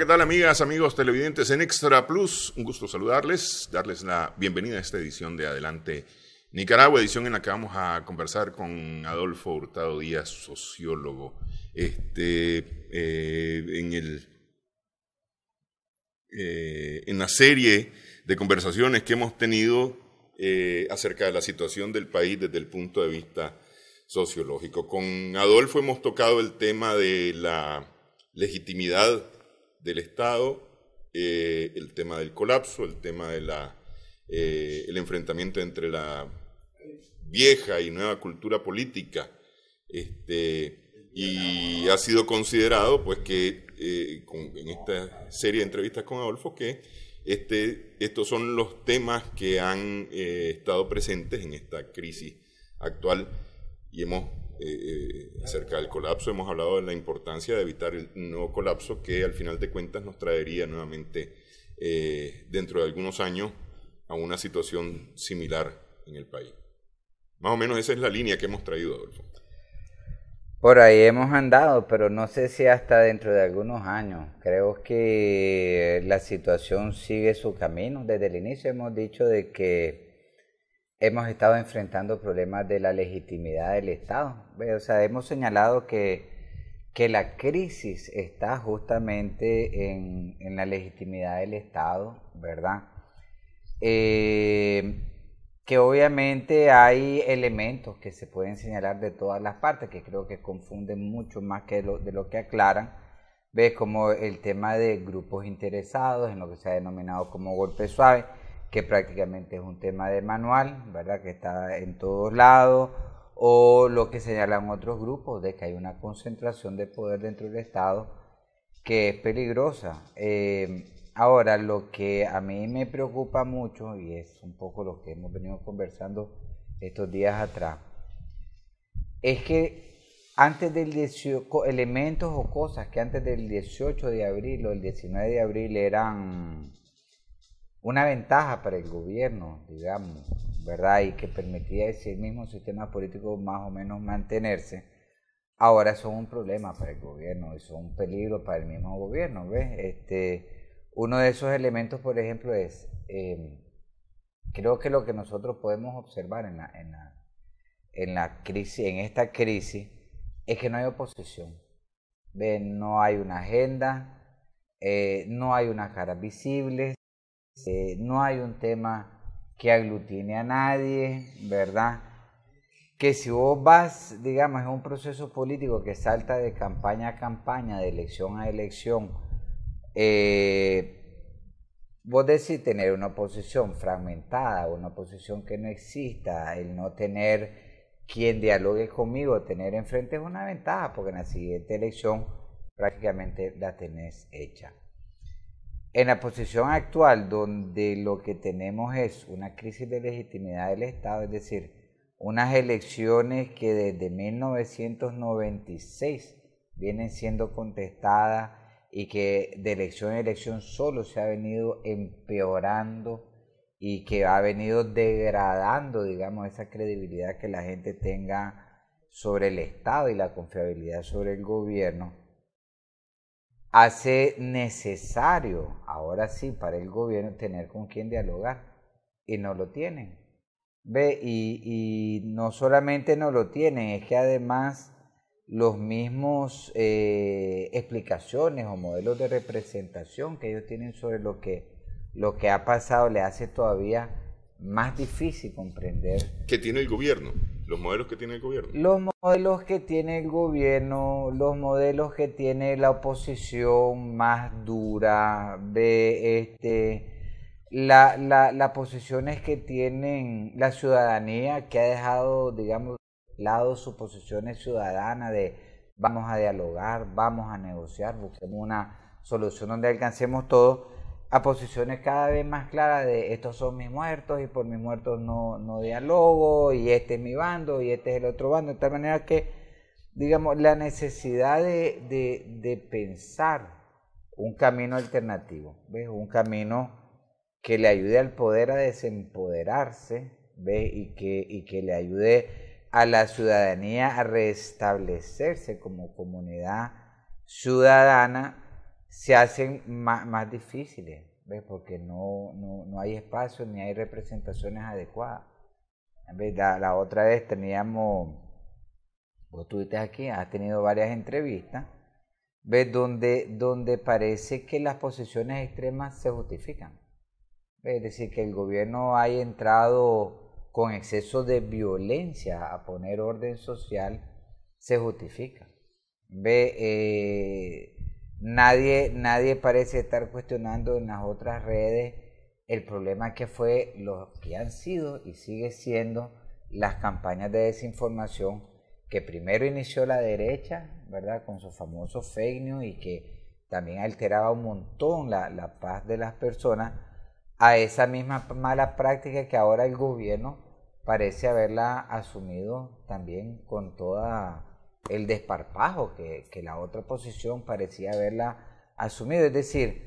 ¿qué tal amigas, amigos televidentes en Extra Plus? Un gusto saludarles, darles la bienvenida a esta edición de Adelante Nicaragua, edición en la que vamos a conversar con Adolfo Hurtado Díaz, sociólogo. En la serie de conversaciones que hemos tenido acerca de la situación del país desde el punto de vista sociológico. Con Adolfo hemos tocado el tema de la legitimidad del Estado, el tema del colapso, el tema de el enfrentamiento entre la vieja y nueva cultura política, y ha sido considerado pues que en esta serie de entrevistas con Adolfo que estos son los temas que han estado presentes en esta crisis actual, y acerca del colapso hemos hablado de la importancia de evitar el nuevo colapso que al final de cuentas nos traería nuevamente dentro de algunos años a una situación similar en el país. Más o menos esa es la línea que hemos traído, Adolfo. Por ahí hemos andado, pero no sé si hasta dentro de algunos años. Creo que la situación sigue su camino. Desde el inicio hemos dicho de que hemos estado enfrentando problemas de la legitimidad del Estado. O sea, hemos señalado que la crisis está justamente en la legitimidad del Estado, ¿verdad? Que obviamente hay elementos que se pueden señalar de todas las partes, que creo que confunden mucho más que de lo que aclaran. Ves como el tema de grupos interesados en lo que se ha denominado como golpe suave, que prácticamente es un tema de manual, ¿verdad? Que está en todos lados, o lo que señalan otros grupos de que hay una concentración de poder dentro del Estado que es peligrosa. Ahora, lo que a mí me preocupa mucho, y es un poco lo que hemos venido conversando estos días atrás, es que antes del 18, elementos o cosas que antes del 18 de abril o el 19 de abril eran una ventaja para el gobierno, digamos, ¿verdad? Y que permitía ese mismo sistema político más o menos mantenerse, ahora son un problema para el gobierno y son un peligro para el mismo gobierno, ¿ves? Uno de esos elementos, por ejemplo, es, creo que lo que nosotros podemos observar en la crisis, en esta crisis, es que no hay oposición, ¿ves? No hay una agenda, no hay unas caras visibles, no hay un tema que aglutine a nadie, ¿verdad? Que si vos vas, digamos, en un proceso político que salta de campaña a campaña, de elección a elección, vos decís tener una oposición fragmentada, una oposición que no exista, el no tener quien dialogue conmigo, tener enfrente es una ventaja, porque en la siguiente elección prácticamente la tenés hecha. En la posición actual, donde lo que tenemos es una crisis de legitimidad del Estado, es decir, unas elecciones que desde 1996 vienen siendo contestadas y que de elección en elección solo se ha venido empeorando y que ha venido degradando, digamos, esa credibilidad que la gente tenga sobre el Estado y la confiabilidad sobre el gobierno, hace necesario, ahora sí, para el gobierno tener con quién dialogar, y no lo tienen. Ve, y no solamente no lo tienen, es que además los mismos explicaciones o modelos de representación que ellos tienen sobre lo que ha pasado le hace todavía más difícil comprender. ¿Qué tiene el gobierno? Los modelos que tiene el gobierno. Los modelos que tiene el gobierno, los modelos que tiene la oposición más dura, las posiciones que tienen la ciudadanía, que ha dejado, digamos, de lado sus posiciones ciudadanas de vamos a dialogar, vamos a negociar, busquemos una solución donde alcancemos todo, a posiciones cada vez más claras de estos son mis muertos y por mis muertos no dialogo, y este es mi bando y este es el otro bando, de tal manera que, digamos, la necesidad de pensar un camino alternativo, ¿ves? Un camino que le ayude al poder a desempoderarse, ¿ves? Y que le ayude a la ciudadanía a restablecerse como comunidad ciudadana, se hacen más difíciles, ¿ves? Porque no hay espacio ni hay representaciones adecuadas. ¿Ves? La otra vez teníamos, vos estuviste aquí, has tenido varias entrevistas, ¿ves? Donde parece que las posiciones extremas se justifican. ¿Ves? Es decir, que el gobierno haya entrado con exceso de violencia a poner orden social, se justifica. ¿Ves? Nadie parece estar cuestionando en las otras redes el problema que fue lo que han sido y sigue siendo las campañas de desinformación que primero inició la derecha, ¿verdad? Con sus famosos fake news y que también alteraba un montón la paz de las personas, a esa misma mala práctica que ahora el gobierno parece haberla asumido también con toda el desparpajo que la otra posición parecía haberla asumido. Es decir,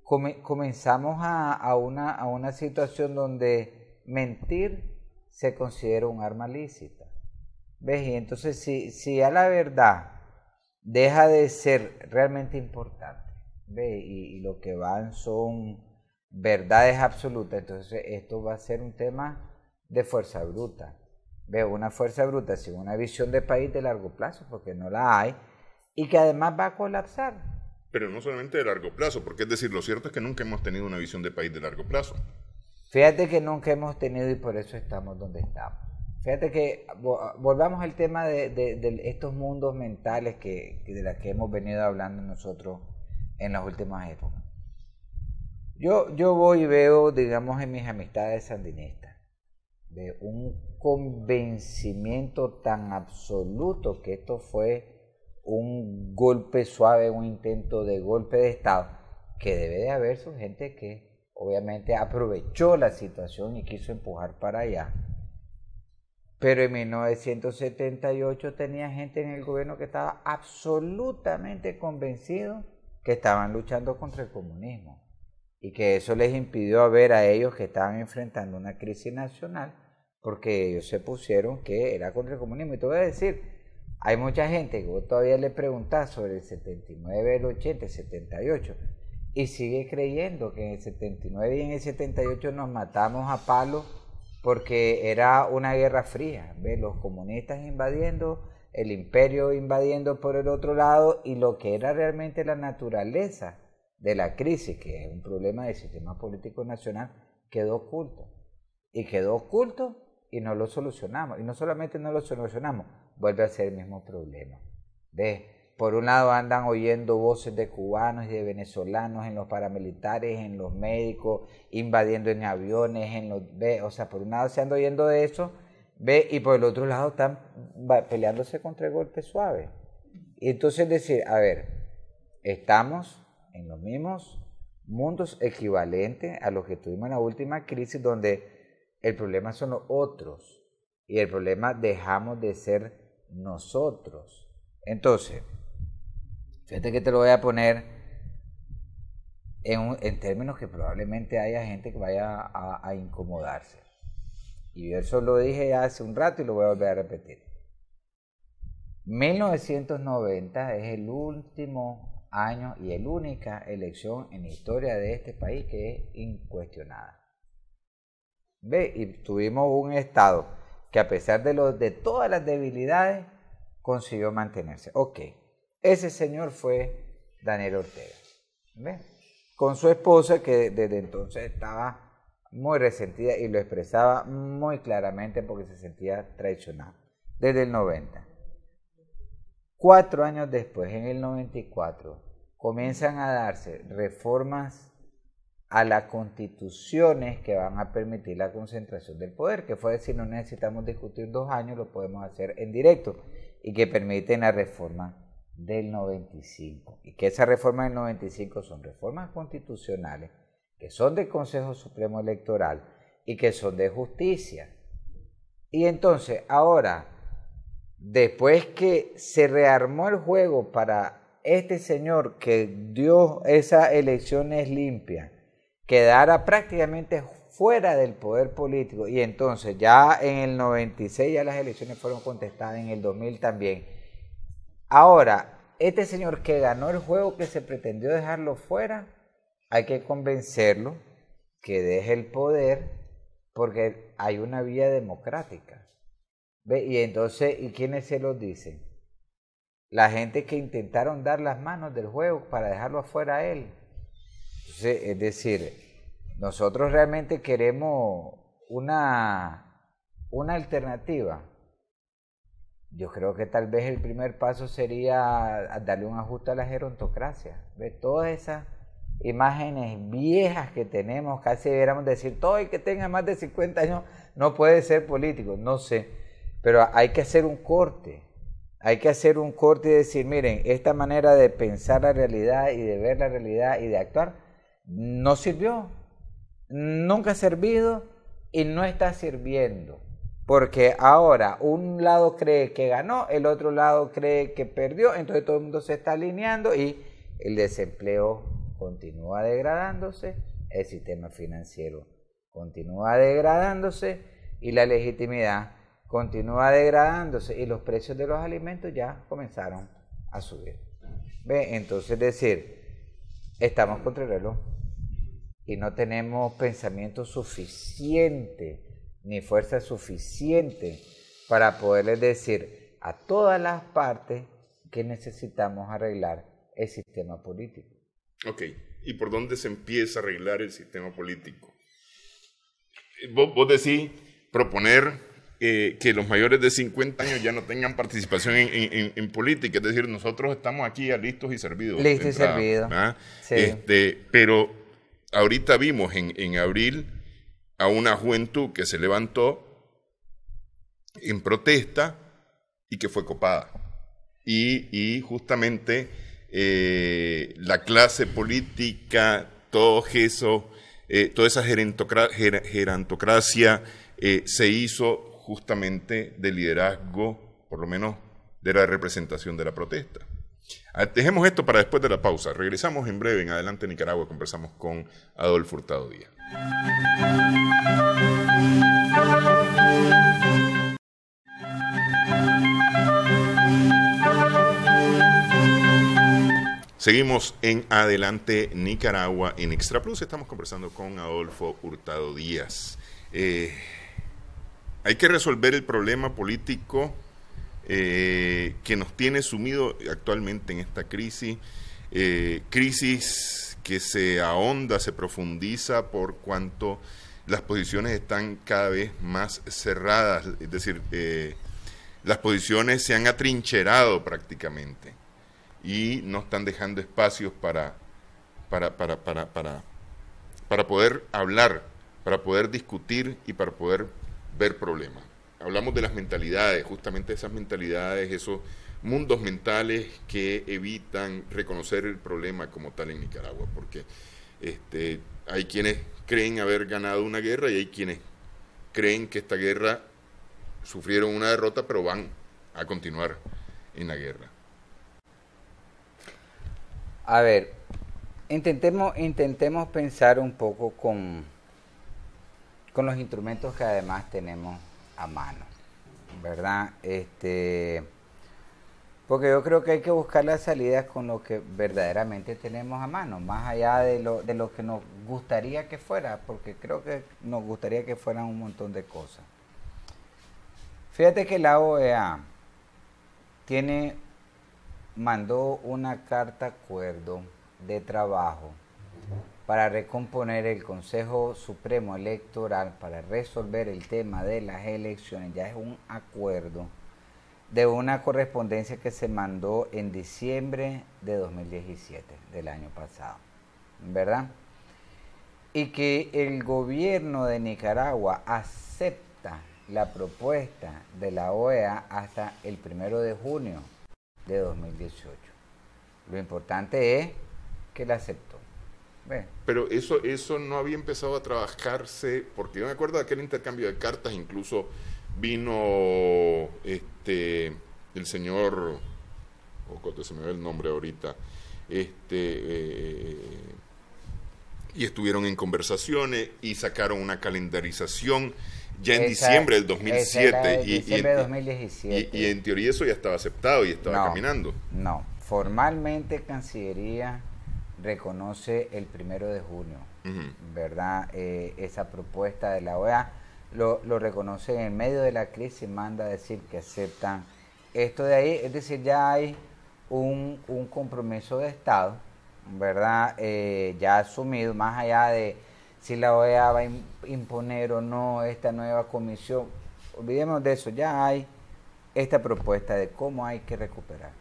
comenzamos a una situación donde mentir se considera un arma lícita. ¿Ves? Y entonces si ya la verdad deja de ser realmente importante, ¿ves? Y lo que van son verdades absolutas, entonces esto va a ser un tema de fuerza bruta. Veo una fuerza bruta sin una visión de país de largo plazo, porque no la hay, y que además va a colapsar. Pero no solamente de largo plazo, porque es decir, lo cierto es que nunca hemos tenido una visión de país de largo plazo. Fíjate que nunca hemos tenido y por eso estamos donde estamos. Fíjate que volvamos al tema de estos mundos mentales de las que hemos venido hablando nosotros en las últimas épocas. Yo voy y veo, digamos, en mis amistades sandinistas, de un convencimiento tan absoluto que esto fue un golpe suave, un intento de golpe de Estado, que debe de haber su gente que obviamente aprovechó la situación y quiso empujar para allá. Pero en 1978 tenía gente en el gobierno que estaba absolutamente convencido que estaban luchando contra el comunismo y que eso les impidió ver a ellos que estaban enfrentando una crisis nacional porque ellos se pusieron que era contra el comunismo. Y te voy a decir, hay mucha gente que vos todavía le preguntás sobre el 79, el 80, el 78 y sigue creyendo que en el 79 y en el 78 nos matamos a palos porque era una guerra fría, ¿ves? Los comunistas invadiendo, el imperio invadiendo por el otro lado y lo que era realmente la naturaleza de la crisis, que es un problema del sistema político nacional, quedó oculto. Y quedó oculto y no lo solucionamos. Y no solamente no lo solucionamos, vuelve a ser el mismo problema. ¿Ves? Por un lado andan oyendo voces de cubanos y de venezolanos en los paramilitares, en los médicos, invadiendo en aviones, o sea, por un lado se anda oyendo de eso, ¿ve? Y por el otro lado están peleándose contra el golpe suave. Y entonces decir, a ver, estamos en los mismos mundos equivalentes a los que tuvimos en la última crisis, donde el problema son los otros y el problema dejamos de ser nosotros. Entonces, fíjate que te lo voy a poner en términos que probablemente haya gente que vaya a incomodarse. Y eso lo dije hace un rato y lo voy a volver a repetir. 1990 es el último año y la única elección en la historia de este país que es incuestionada. ¿Ve? Y tuvimos un Estado que a pesar de todas las debilidades consiguió mantenerse. Ok, ese señor fue Daniel Ortega, ¿ve? Con su esposa que desde entonces estaba muy resentida y lo expresaba muy claramente porque se sentía traicionado desde el 90. 4 años después, en el 94, comienzan a darse reformas a las constituciones que van a permitir la concentración del poder, que fue decir, no necesitamos discutir 2 años, lo podemos hacer en directo, y que permiten la reforma del 95. Y que esas reformas del 95 son reformas constitucionales, que son del Consejo Supremo Electoral y que son de justicia. Y entonces, ahora, después que se rearmó el juego para este señor que dio esas elecciones limpias, quedara prácticamente fuera del poder político, y entonces ya en el 96 ya las elecciones fueron contestadas, en el 2000 también. Ahora, este señor que ganó el juego, que se pretendió dejarlo fuera, hay que convencerlo que deje el poder porque hay una vía democrática. ¿Ve? Y entonces, ¿y quiénes se los dicen? La gente que intentaron dar las manos del juego para dejarlo afuera a él. Entonces, es decir, nosotros realmente queremos una alternativa. Yo creo que tal vez el primer paso sería darle un ajuste a la gerontocracia. ¿Ve? Todas esas imágenes viejas que tenemos, casi deberíamos decir, todo el que tenga más de 50 años no puede ser político, no sé, pero hay que hacer un corte. Hay que hacer un corte y decir, miren, esta manera de pensar la realidad y de ver la realidad y de actuar no sirvió, nunca ha servido y no está sirviendo. Porque ahora un lado cree que ganó, el otro lado cree que perdió, entonces todo el mundo se está alineando y el desempleo continúa degradándose, el sistema financiero continúa degradándose y la legitimidad continúa degradándose y los precios de los alimentos ya comenzaron a subir. ¿Ve? Entonces, es decir, estamos contra el reloj y no tenemos pensamiento suficiente ni fuerza suficiente para poderles decir a todas las partes que necesitamos arreglar el sistema político. Ok, ¿y por dónde se empieza a arreglar el sistema político? Vos decís proponer que los mayores de 50 años ya no tengan participación en política, es decir, nosotros estamos aquí ya listos y servidos. Listos y servidos. Sí. Pero ahorita vimos en abril a una juventud que se levantó en protesta y que fue copada. Y justamente la clase política, todo eso, toda esa gerontocracia se hizo justamente de liderazgo, por lo menos de la representación de la protesta. Dejemos esto para después de la pausa. Regresamos en breve en Adelante Nicaragua. Conversamos con Adolfo Hurtado Díaz. Seguimos en Adelante Nicaragua en Extra Plus. Estamos conversando con Adolfo Hurtado Díaz. Hay que resolver el problema político que nos tiene sumido actualmente en esta crisis. Crisis que se ahonda, se profundiza por cuanto las posiciones están cada vez más cerradas. Es decir, las posiciones se han atrincherado prácticamente y no están dejando espacios para poder hablar, para poder discutir y para poder ver problemas. Hablamos de las mentalidades, justamente esas mentalidades, esos mundos mentales que evitan reconocer el problema como tal en Nicaragua, porque hay quienes creen haber ganado una guerra y hay quienes creen que esta guerra sufrieron una derrota, pero van a continuar en la guerra. A ver, intentemos pensar un poco con los instrumentos que además tenemos a mano, ¿verdad? Porque yo creo que hay que buscar las salidas con lo que verdaderamente tenemos a mano, más allá de lo que nos gustaría que fuera, porque creo que nos gustaría que fueran un montón de cosas. Fíjate que la OEA mandó una carta acuerdo de trabajo para recomponer el Consejo Supremo Electoral, para resolver el tema de las elecciones. Ya es un acuerdo de una correspondencia que se mandó en diciembre de 2017, del año pasado, ¿verdad? Y que el gobierno de Nicaragua acepta la propuesta de la OEA hasta el 1 de junio de 2018. Lo importante es que la aceptó. ¿Ve? Pero eso no había empezado a trabajarse, porque yo me acuerdo de aquel intercambio de cartas, incluso vino el señor, se me ve el nombre ahorita, y estuvieron en conversaciones y sacaron una calendarización ya en diciembre del 2007. Diciembre de 2017. Y en teoría eso ya estaba aceptado y estaba caminando. No, formalmente Cancillería reconoce el 1 de junio, ¿verdad? Esa propuesta de la OEA lo reconoce en medio de la crisis, manda a decir que aceptan esto de ahí, es decir, ya hay un compromiso de Estado, ¿verdad? Ya asumido, más allá de si la OEA va a imponer o no esta nueva comisión, olvidemos de eso, ya hay esta propuesta de cómo hay que recuperar.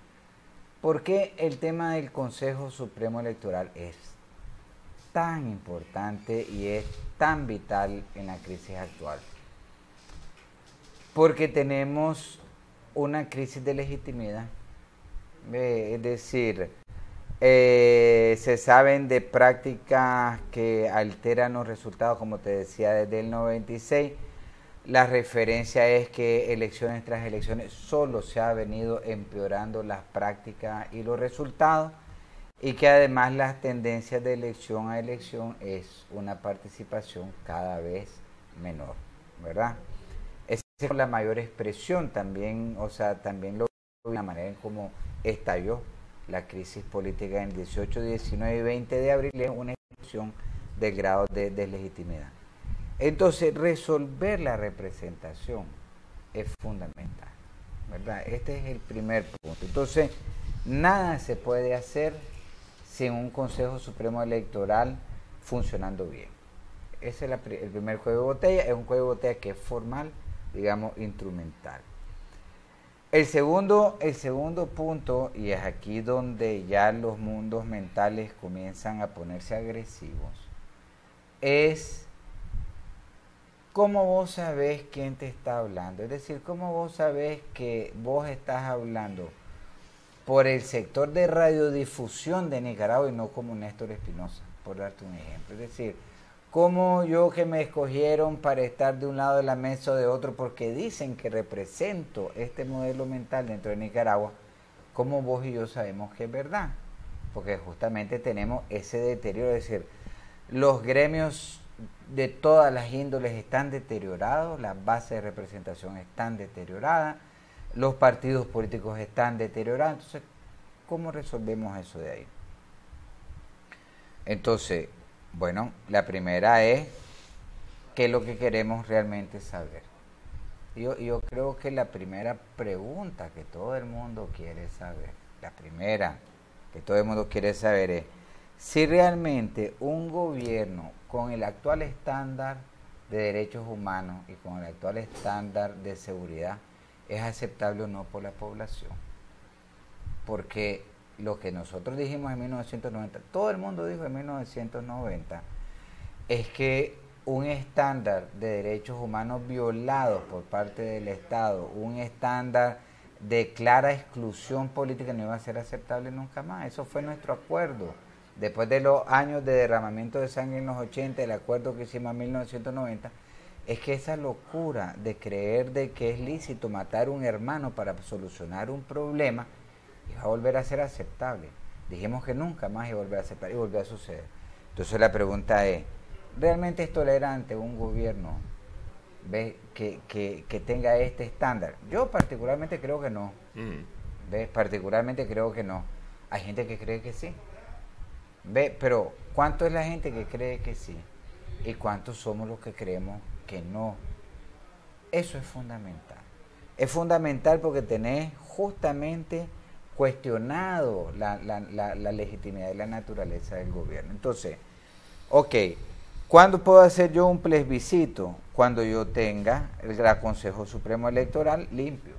¿Por qué el tema del Consejo Supremo Electoral es tan importante y es tan vital en la crisis actual? Porque tenemos una crisis de legitimidad, es decir, se saben de prácticas que alteran los resultados, como te decía, desde el 96. La referencia es que elecciones tras elecciones solo se ha venido empeorando las prácticas y los resultados, y que además las tendencias de elección a elección es una participación cada vez menor, ¿verdad? Esa es la mayor expresión también, o sea, también lo de la manera en cómo estalló la crisis política en el 18, 19 y 20 de abril, es una expresión del grado de deslegitimidad. Entonces, resolver la representación es fundamental, ¿verdad? Este es el primer punto. Entonces, nada se puede hacer sin un Consejo Supremo Electoral funcionando bien. Ese es el primer cuello de botella, es un cuello de botella que es formal, digamos, instrumental. El segundo punto, y es aquí donde ya los mundos mentales comienzan a ponerse agresivos, es cómo vos sabés quién te está hablando. Es decir, cómo vos sabés que vos estás hablando por el sector de radiodifusión de Nicaragua y no como Néstor Espinosa, por darte un ejemplo. Es decir, como yo que me escogieron para estar de un lado de la mesa o de otro porque dicen que represento este modelo mental dentro de Nicaragua, ¿cómo vos y yo sabemos que es verdad? Porque justamente tenemos ese deterioro, es decir, los gremios de todas las índoles están deteriorados, las bases de representación están deterioradas, los partidos políticos están deteriorados. Entonces, ¿cómo resolvemos eso de ahí? Entonces, bueno, la primera es qué es lo que queremos realmente saber. Yo creo que la primera pregunta que todo el mundo quiere saber, la primera que todo el mundo quiere saber es si realmente un gobierno con el actual estándar de derechos humanos y con el actual estándar de seguridad es aceptable o no por la población. Porque lo que nosotros dijimos en 1990, todo el mundo dijo en 1990, es que un estándar de derechos humanos violados por parte del Estado, un estándar de clara exclusión política no iba a ser aceptable nunca más. Eso fue nuestro acuerdo. Después de los años de derramamiento de sangre en los 80, el acuerdo que hicimos en 1990, es que esa locura de creer de que es lícito matar a un hermano para solucionar un problema iba a volver a ser aceptable. Dijimos que nunca más iba a volver a aceptar y volvió a suceder. Entonces la pregunta es, ¿realmente es tolerante un gobierno que tenga este estándar? Yo particularmente creo que no. Particularmente creo que no. Hay gente que cree que sí. Pero ¿cuánto es la gente que cree que sí? ¿Y cuántos somos los que creemos que no? Eso es fundamental. Es fundamental porque tenés justamente cuestionado la legitimidad y la naturaleza del gobierno. Entonces, ok, ¿cuándo puedo hacer yo un plebiscito? Cuando yo tenga el Consejo Supremo Electoral limpio.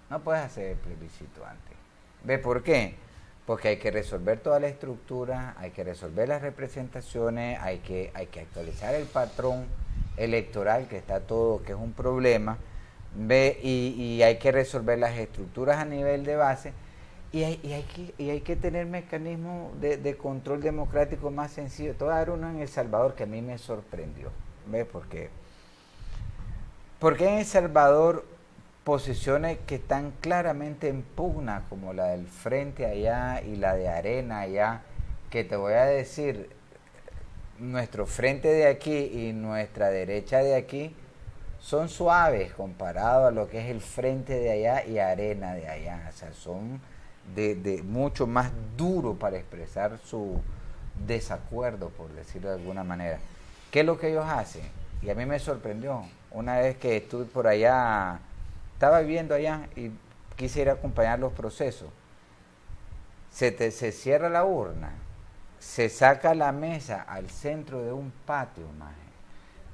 No puedes hacer el plebiscito antes. ¿Ve por qué? Porque hay que resolver toda la estructura, hay que resolver las representaciones, hay que actualizar el patrón electoral, que está todo, que es un problema, y hay que resolver las estructuras a nivel de base, y hay que tener mecanismos de control democrático más sencillo. Te voy a dar uno en El Salvador que a mí me sorprendió. ¿Ves por qué? Porque en El Salvador posiciones que están claramente en pugna, como la del Frente allá y la de Arena allá, que te voy a decir, nuestro frente de aquí y nuestra derecha de aquí son suaves comparado a lo que es el Frente de allá y Arena de allá. O sea, son de mucho más duro para expresar su desacuerdo, por decirlo de alguna manera. ¿Qué es lo que ellos hacen? Y a mí me sorprendió. Una vez que estuve por allá, estaba viviendo allá y quise ir a acompañar los procesos. Se cierra la urna, se saca la mesa al centro de un patio, maje.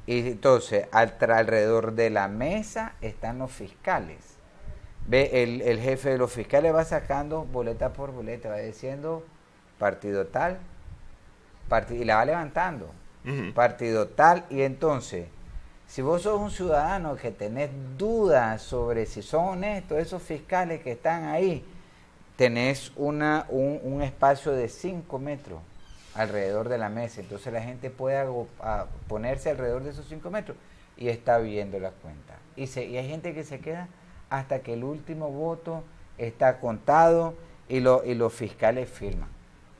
Y entonces, alrededor de la mesa están los fiscales. Ve, el jefe de los fiscales va sacando boleta por boleta, va diciendo partido tal, y la va levantando, partido tal, y entonces, si vos sos un ciudadano que tenés dudas sobre si son honestos esos fiscales que están ahí, tenés un espacio de 5 metros alrededor de la mesa, entonces la gente puede ponerse alrededor de esos 5 metros y está viendo la cuenta. Y hay gente que se queda hasta que el último voto está contado y los fiscales firman.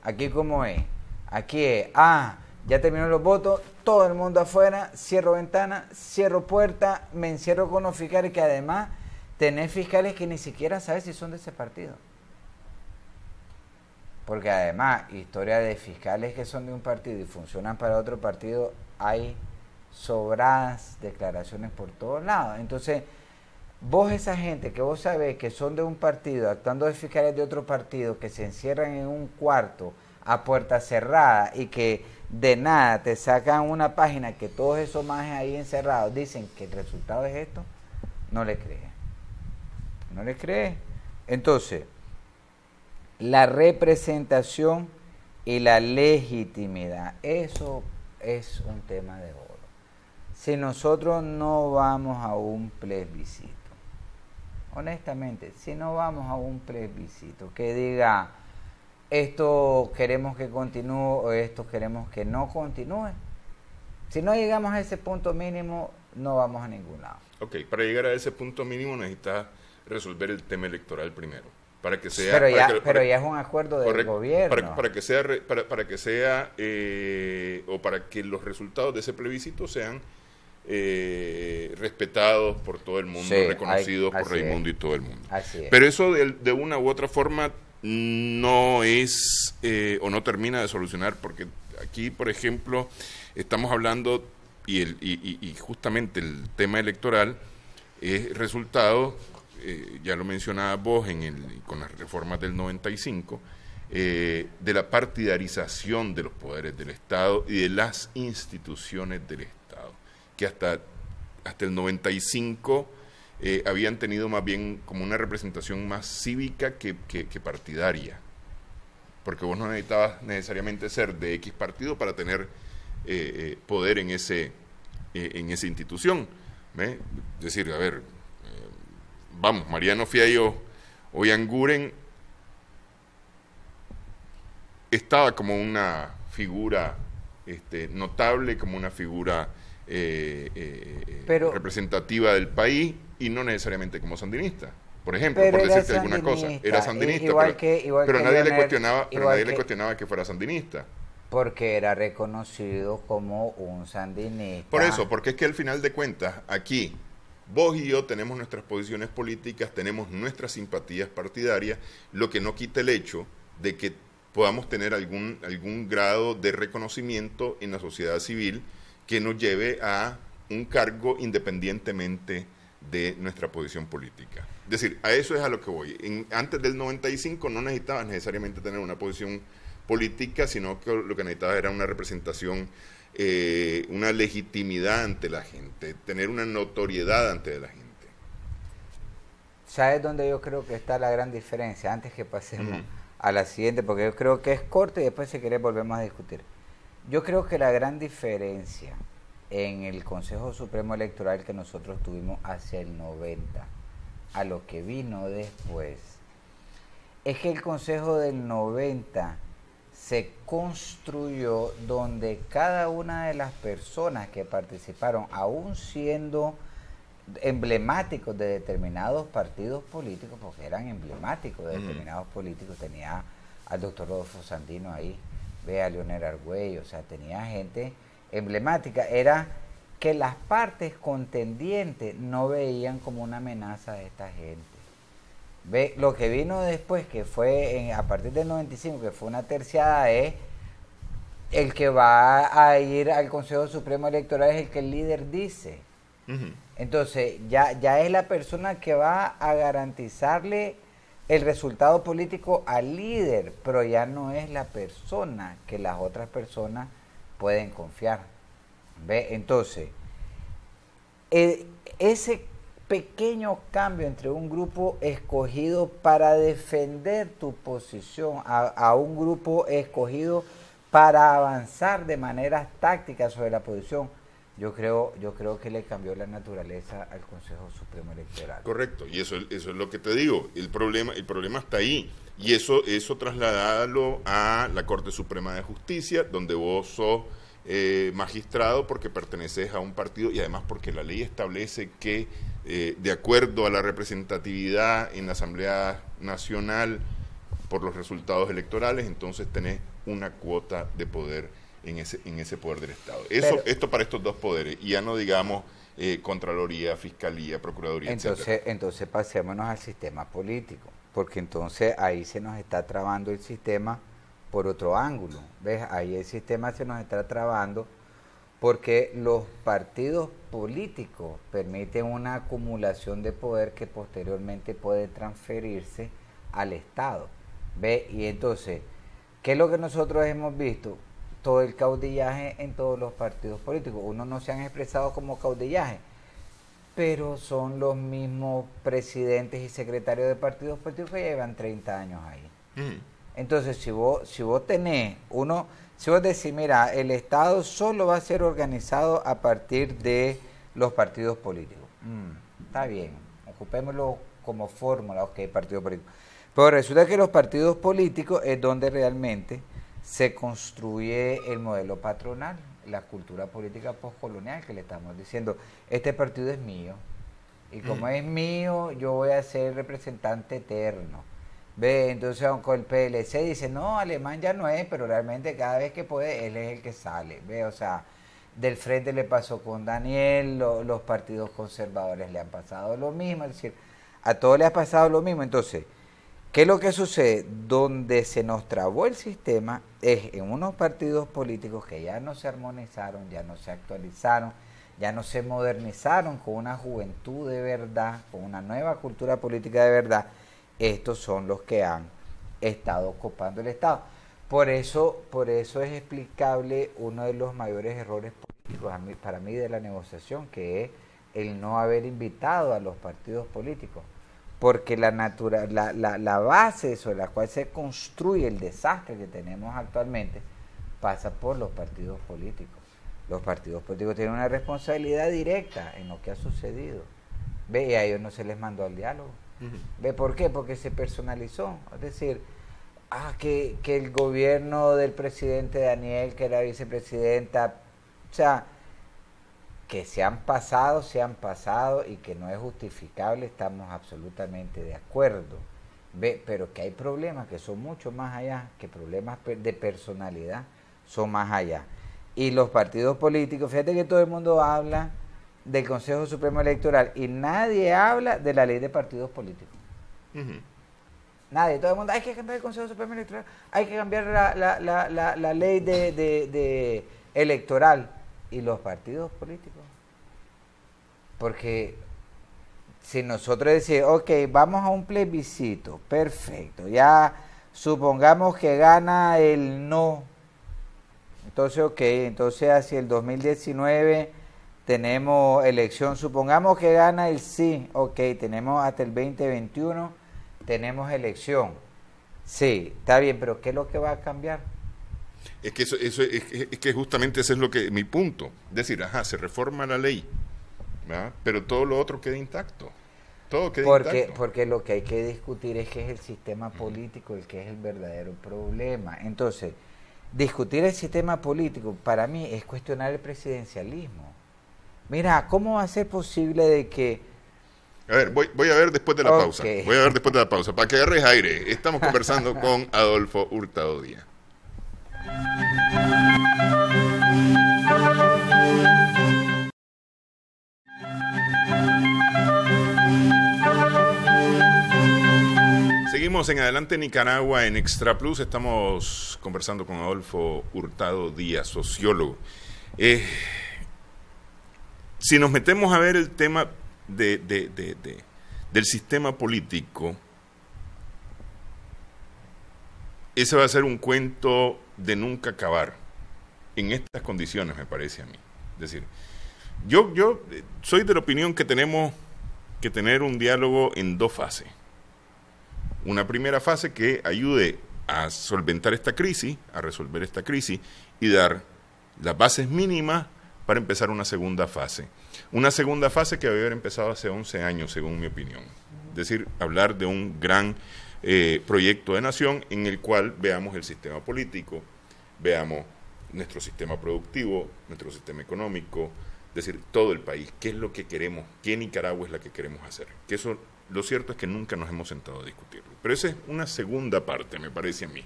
Aquí ¿cómo es? Aquí es, ya terminó los votos, todo el mundo afuera, cierro ventana, cierro puerta, me encierro con los fiscales, que además tenés fiscales que ni siquiera sabes si son de ese partido. Porque además, historia de fiscales que son de un partido y funcionan para otro partido, hay sobradas declaraciones por todos lados. Entonces, vos esa gente que vos sabés que son de un partido, actuando de fiscales de otro partido, que se encierran en un cuarto a puerta cerrada y que de nada te sacan una página que todos esos majes ahí encerrados dicen que el resultado es esto, no le crees. No le crees. Entonces, la representación y la legitimidad, eso es un tema de oro. Si nosotros no vamos a un plebiscito, honestamente, si no vamos a un plebiscito que diga esto queremos que continúe o esto queremos que no continúe, si no llegamos a ese punto mínimo, no vamos a ningún lado. Ok, para llegar a ese punto mínimo necesitas resolver el tema electoral primero. Para que sea, pero ya es un acuerdo del gobierno. Para que sea o para que los resultados de ese plebiscito sean respetados por todo el mundo, sí, reconocidos por Raimundo y todo el mundo. Así es. Pero eso de una u otra forma no es o no termina de solucionar, porque aquí, por ejemplo, estamos hablando y justamente el tema electoral es resultado, ya lo mencionabas vos con las reformas del 95, de la partidarización de los poderes del Estado y de las instituciones del Estado, que hasta el 95 habían tenido más bien como una representación más cívica que partidaria, porque vos no necesitabas necesariamente ser de X partido para tener poder en esa institución. ¿Ve? Es decir, a ver, vamos, Mariano Fiallo Oianguren estaba como una figura notable, como una figura representativa del país y no necesariamente como sandinista, por ejemplo, por decirte alguna cosa. Era sandinista, pero nadie le cuestionaba que fuera sandinista. Porque era reconocido como un sandinista. Por eso, porque es que al final de cuentas, aquí, vos y yo tenemos nuestras posiciones políticas, tenemos nuestras simpatías partidarias, lo que no quita el hecho de que podamos tener algún grado de reconocimiento en la sociedad civil que nos lleve a un cargo independientemente de nuestra posición política. Es decir, a eso es a lo que voy. Antes del 95 no necesitabas necesariamente tener una posición política, sino que lo que necesitabas era una representación, una legitimidad ante la gente, tener una notoriedad ante la gente. ¿Sabes dónde yo creo que está la gran diferencia? Antes que pasemos a la siguiente, porque yo creo que es corta y después si querés volvemos a discutir. Yo creo que la gran diferencia en el Consejo Supremo Electoral que nosotros tuvimos hacia el 90 a lo que vino después es que el Consejo del 90 se construyó donde cada una de las personas que participaron, aún siendo emblemáticos de determinados partidos políticos, porque eran emblemáticos de determinados políticos, tenía al doctor Rodolfo Sandino ahí, ve a Leonel Argüello, o sea, tenía gente emblemática, era que las partes contendientes no veían como una amenaza a esta gente. Ve, lo que vino después, que fue a partir del 95, que fue una terciada, es el que va a ir al Consejo Supremo Electoral, es el que el líder dice. Entonces, ya es la persona que va a garantizarle el resultado político al líder, pero ya no es la persona que las otras personas pueden confiar. ¿Ve? Entonces, ese pequeño cambio entre un grupo escogido para defender tu posición a un grupo escogido para avanzar de manera táctica sobre la posición, yo creo que le cambió la naturaleza al Consejo Supremo Electoral. Correcto, y eso es lo que te digo, el problema está ahí, y eso trasladarlo a la Corte Suprema de Justicia, donde vos sos magistrado porque perteneces a un partido y además porque la ley establece que de acuerdo a la representatividad en la Asamblea Nacional por los resultados electorales, entonces tenés una cuota de poder en ese poder del Estado. Esto para estos dos poderes, y ya no digamos Contraloría, Fiscalía, Procuraduría, etc. Entonces pasémonos al sistema político, porque entonces ahí se nos está trabando el sistema por otro ángulo, ¿ves? Ahí el sistema se nos está trabando porque los partidos políticos permiten una acumulación de poder que posteriormente puede transferirse al Estado, ¿ves? Y entonces, ¿qué es lo que nosotros hemos visto? Todo el caudillaje en todos los partidos políticos. Unos no se han expresado como caudillaje, pero son los mismos presidentes y secretarios de partidos políticos que llevan 30 años ahí. Entonces, si vos tenés si vos decís, mira, el Estado solo va a ser organizado a partir de los partidos políticos. Está bien, ocupémoslo como fórmula, ok, partido político. Pero resulta que los partidos políticos es donde realmente se construye el modelo patronal, la cultura política postcolonial, que le estamos diciendo, este partido es mío, y como es mío, yo voy a ser representante eterno. Ve, entonces aunque el PLC dice, no, Alemán ya no es, pero realmente cada vez que puede, él es el que sale. Ve, o sea, del frente le pasó con Daniel, los partidos conservadores le han pasado lo mismo, es decir, a todos les ha pasado lo mismo. Entonces, ¿qué es lo que sucede? Donde se nos trabó el sistema es en unos partidos políticos que ya no se armonizaron, ya no se actualizaron, ya no se modernizaron con una juventud de verdad, con una nueva cultura política de verdad. Estos son los que han estado ocupando el Estado. Por eso es explicable uno de los mayores errores políticos para mí de la negociación, que es el no haber invitado a los partidos políticos. Porque la base sobre la cual se construye el desastre que tenemos actualmente pasa por los partidos políticos. Los partidos políticos tienen una responsabilidad directa en lo que ha sucedido. Ve, y a ellos no se les mandó al diálogo. ¿Ve por qué? Porque se personalizó. Es decir, que el gobierno del presidente Daniel, que era vicepresidenta, o sea, que se han pasado y que no es justificable, estamos absolutamente de acuerdo. Ve, pero que hay problemas que son mucho más allá, que problemas de personalidad son más allá. Y los partidos políticos, fíjate que todo el mundo habla del Consejo Supremo Electoral y nadie habla de la ley de partidos políticos. Nadie, todo el mundo, hay que cambiar el Consejo Supremo Electoral, hay que cambiar la ley de electoral. Y los partidos políticos, porque si nosotros decimos, ok, vamos a un plebiscito, perfecto, ya supongamos que gana el no, entonces ok, entonces hacia el 2019 tenemos elección, supongamos que gana el sí, ok, tenemos hasta el 2021, tenemos elección, sí, está bien, pero ¿qué es lo que va a cambiar? Es que es que justamente ese es lo que mi punto. Es decir, se reforma la ley, ¿verdad? Pero todo lo otro queda intacto. Todo queda intacto. Porque lo que hay que discutir es que es el sistema político el que es el verdadero problema. Entonces, discutir el sistema político para mí es cuestionar el presidencialismo. Mira, ¿cómo va a ser posible de que... A ver, voy a ver después de la pausa. Voy a ver después de la pausa. Para que agarres aire, estamos conversando con Adolfo Hurtado Díaz. Seguimos en Adelante Nicaragua en Extra Plus. Estamos conversando con Adolfo Hurtado Díaz, sociólogo. Si nos metemos a ver el tema del sistema político, ese va a ser un cuento de nunca acabar en estas condiciones, me parece a mí. Es decir, yo soy de la opinión que tenemos que tener un diálogo en dos fases. Una primera fase que ayude a solventar esta crisis, a resolver esta crisis y dar las bases mínimas para empezar una segunda fase. Una segunda fase que debe haber empezado hace 11 años, según mi opinión. Es decir, hablar de un gran proyecto de nación en el cual veamos el sistema político, veamos nuestro sistema productivo, nuestro sistema económico, es decir, todo el país, qué es lo que queremos, qué Nicaragua es la que queremos hacer. Que eso, lo cierto es que nunca nos hemos sentado a discutirlo. Pero esa es una segunda parte, me parece a mí.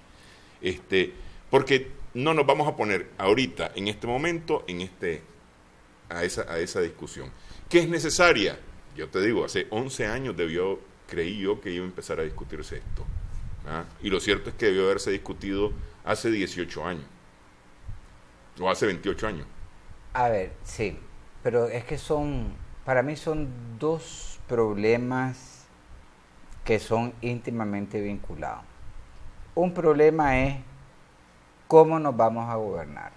Porque no nos vamos a poner ahorita, en este momento, a esa discusión. ¿Qué es necesaria? Yo te digo, hace 11 años creí yo que iba a empezar a discutirse esto. ¿Ah? Y lo cierto es que debió haberse discutido hace 18 años. O hace 28 años. A ver, sí, pero es que para mí son dos problemas que son íntimamente vinculados. Un problema es cómo nos vamos a gobernar.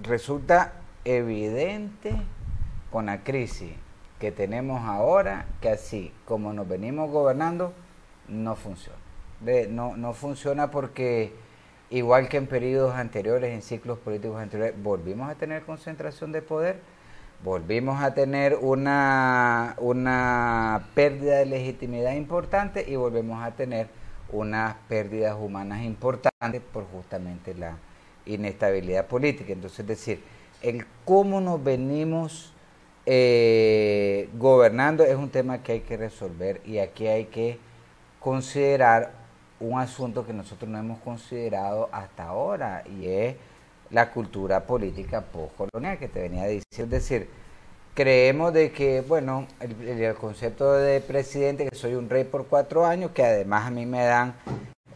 Resulta evidente con la crisis que tenemos ahora que así como nos venimos gobernando no funciona. No funciona porque igual que en periodos anteriores, en ciclos políticos anteriores, volvimos a tener concentración de poder, volvimos a tener una pérdida de legitimidad importante y volvemos a tener unas pérdidas humanas importantes por justamente la inestabilidad política. Entonces, es decir, el cómo nos venimos gobernando es un tema que hay que resolver y aquí hay que considerar un asunto que nosotros no hemos considerado hasta ahora y es la cultura política postcolonial que te venía diciendo. Es decir, creemos de que, bueno, el concepto de presidente, que soy un rey por 4 años, que además a mí me dan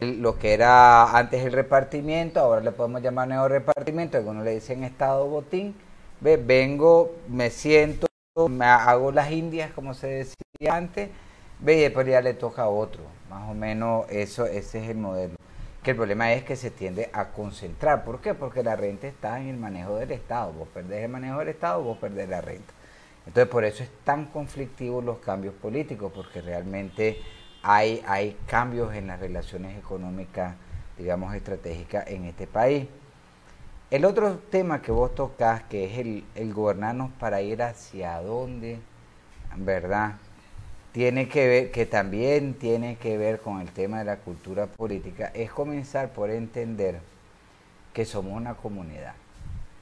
lo que era antes el repartimiento, ahora le podemos llamar nuevo repartimiento, algunos le dicen estado botín, vengo, me siento, me hago las indias, como se decía antes, y después ya le toca a otro, más o menos ese es el modelo. Que el problema es que se tiende a concentrar. ¿Por qué? Porque la renta está en el manejo del Estado. Vos perdés el manejo del Estado, vos perdés la renta. Entonces, por eso es tan conflictivo los cambios políticos, porque realmente hay cambios en las relaciones económicas, digamos, estratégicas en este país. El otro tema que vos tocás, que es el gobernarnos para ir hacia dónde, ¿verdad? Tiene que ver, que también tiene que ver con el tema de la cultura política, es comenzar por entender que somos una comunidad.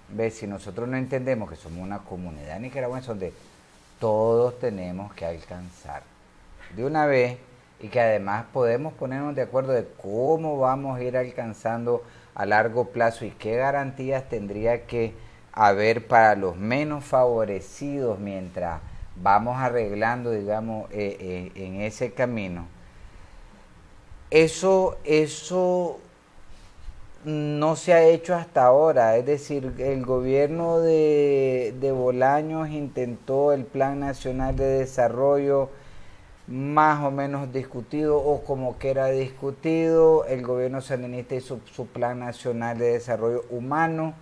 ¿Ves? Si nosotros no entendemos que somos una comunidad nicaragüense donde todos tenemos que alcanzar de una vez y que además podemos ponernos de acuerdo de cómo vamos a ir alcanzando a largo plazo y qué garantías tendría que haber para los menos favorecidos mientras vamos arreglando, digamos, en ese camino. Eso no se ha hecho hasta ahora, es decir, el gobierno de Bolaños intentó el Plan Nacional de Desarrollo más o menos discutido o como que era discutido, el gobierno sandinista hizo su Plan Nacional de Desarrollo Humano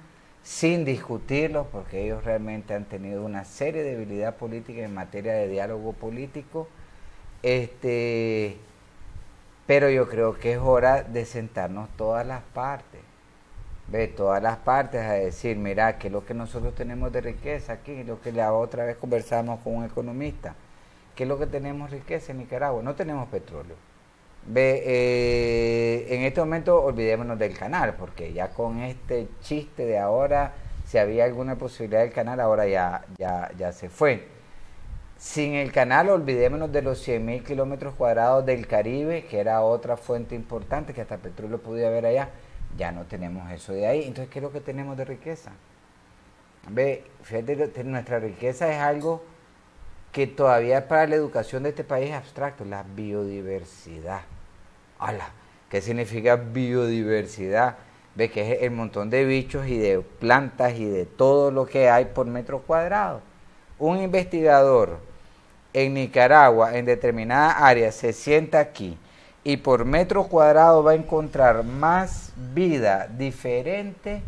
sin discutirlo porque ellos realmente han tenido una seria debilidad política en materia de diálogo político, pero yo creo que es hora de sentarnos todas las partes, todas las partes a decir, mira, ¿qué es lo que nosotros tenemos de riqueza aquí? Lo que la otra vez conversamos con un economista. ¿Qué es lo que tenemos riqueza en Nicaragua? No tenemos petróleo. En este momento olvidémonos del canal, porque ya con este chiste de ahora, si había alguna posibilidad del canal, ahora ya se fue. Sin el canal, olvidémonos de los 100.000 kilómetros cuadrados del Caribe, que era otra fuente importante, que hasta petróleo podía haber allá. Ya no tenemos eso de ahí. Entonces, ¿qué es lo que tenemos de riqueza? Fíjate, nuestra riqueza es algo que todavía para la educación de este país es abstracto, la biodiversidad. ¡Hala! ¿Qué significa biodiversidad? Ve que es el montón de bichos y de plantas y de todo lo que hay por metro cuadrado. Un investigador en Nicaragua, en determinada área, se sienta aquí y por metro cuadrado va a encontrar más vida diferente,